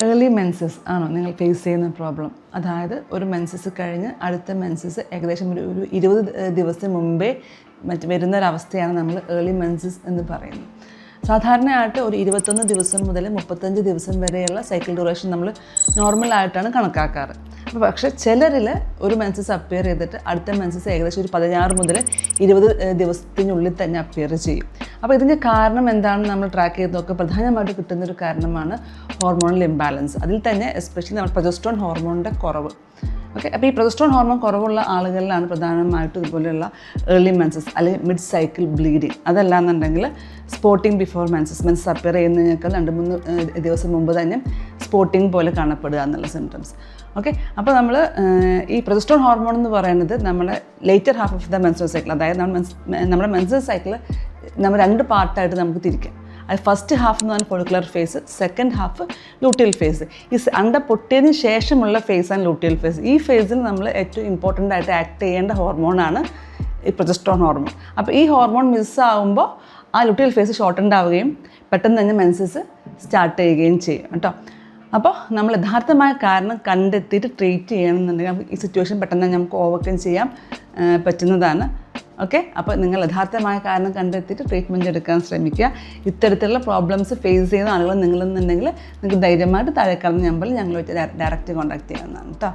Early menses ആണോ നിങ്ങൾ face ചെയ്യുന്ന പ്രോബ്ലം? അതായത് ഒരു മെൻസസ് കഴിഞ്ഞ് അടുത്ത മെൻസസ് ഏകദേശം ഒരു 20 ദിവസം മുമ്പേ വരുന്നൊരവസ്ഥയാണ് നമ്മൾ ഏർലി മെൻസസ് എന്ന് പറയുന്നത്. സാധാരണയായിട്ട് ഒരു 21 ദിവസം മുതൽ 35 ദിവസം വരെയുള്ള സൈക്കിൾ ഡ്യൂറേഷൻ നമ്മൾ നോർമലായിട്ടാണ് കണക്കാക്കാറ്. പക്ഷേ ചിലരിൽ ഒരു മെൻസസ് അപ്പിയർ ചെയ്തിട്ട് അടുത്ത മെൻസസ് ഏകദേശം ഒരു 16 മുതൽ 20 ദിവസത്തിനുള്ളിൽ തന്നെ അപ്പിയർ ചെയ്യും. അപ്പോൾ ഇതിൻ്റെ കാരണം എന്താണെന്ന് നമ്മൾ ട്രാക്ക് ചെയ്ത് നോക്കുക. പ്രധാനമായിട്ട് കിട്ടുന്നൊരു കാരണമാണ് ഹോർമോണൽ ഇംബാലൻസ്. അതിൽ തന്നെ എസ്പെഷ്യലി നമ്മൾ പ്രൊജസ്ട്രോൺ ഹോർമോണിൻ്റെ കുറവ്. ഓക്കെ, അപ്പോൾ ഈ പ്രൊജസ്ട്രോൺ ഹോർമോൺ കുറവുള്ള ആളുകളിലാണ് പ്രധാനമായിട്ടും ഇതുപോലെയുള്ള ഏർലി മെൻസസ് അല്ലെങ്കിൽ മിഡ് സൈക്കിൾ ബ്ലീഡിങ്. അതല്ലാന്നുണ്ടെങ്കിൽ സ്പോട്ടിങ് ബിഫോർ മെൻസസ് അപ്പിയർ ചെയ്യുന്നതിനേക്കാൾ 2-3 ദിവസം മുമ്പ് തന്നെ സ്പോട്ടിങ് പോലെ കാണപ്പെടുക എന്നുള്ള സിംറ്റംസ്. ഓക്കെ, അപ്പോൾ നമ്മൾ ഈ പ്രൊജസ്ട്രോൺ ഹോർമോൺ എന്ന് പറയുന്നത് നമ്മുടെ later half of the menstrual cycle, അതായത് നമ്മുടെ മെൻസ്ട്രൽ സൈക്കിൾ നമ്മൾ 2 പാർട്ടായിട്ട് നമുക്ക് തിരിക്കാം. അത് ഫസ്റ്റ് ഹാഫ് എന്ന് പറഞ്ഞാൽ follicular phase, second half luteal phase. ഈ അണ്ട പൊട്ടിയതിന് ശേഷമുള്ള ഫേസാണ് ലൂട്ടിയൽ ഫേസ്. ഈ ഫേസിൽ നമ്മൾ ഏറ്റവും ഇമ്പോർട്ടൻ്റ് ആയിട്ട് ആക്ട് ചെയ്യേണ്ട ഹോർമോണാണ് ഈ പ്രൊജസ്ട്രോൺ ഹോർമോൺ. അപ്പോൾ ഈ ഹോർമോൺ മിസ്സാവുമ്പോൾ ആ ലൂട്ടിയൽ ഫേസ് ഷോർട്ടൻഡ് ആവുകയും പെട്ടെന്ന് തന്നെ മെൻസസ് സ്റ്റാർട്ട് ചെയ്യുകയും ചെയ്യും കേട്ടോ. അപ്പോൾ നമ്മൾ യഥാർത്ഥമായ കാരണം കണ്ടെത്തിയിട്ട് ട്രീറ്റ് ചെയ്യണമെന്നുണ്ടെങ്കിൽ ഈ സിറ്റുവേഷൻ പെട്ടെന്ന് നമുക്ക് ഓവർകം ചെയ്യാൻ പറ്റുന്നതാണ്. ഓക്കെ, അപ്പോൾ നിങ്ങൾ യഥാർത്ഥമായ കാരണം കണ്ടെത്തിയിട്ട് ട്രീറ്റ്മെൻറ്റ് എടുക്കാൻ ശ്രമിക്കുക. ഇത്തരത്തിലുള്ള പ്രോബ്ലംസ് ഫേസ് ചെയ്യുന്ന ആളുകൾ നിങ്ങളെന്നുണ്ടെങ്കിൽ നിങ്ങൾക്ക് ധൈര്യമായിട്ട് താഴെ കാണുന്ന നമ്പറിൽ ഞങ്ങളുമായിട്ട് ഡയറക്റ്റ് കോൺടാക്ട് ചെയ്യാവുന്നതാണ് കേട്ടോ.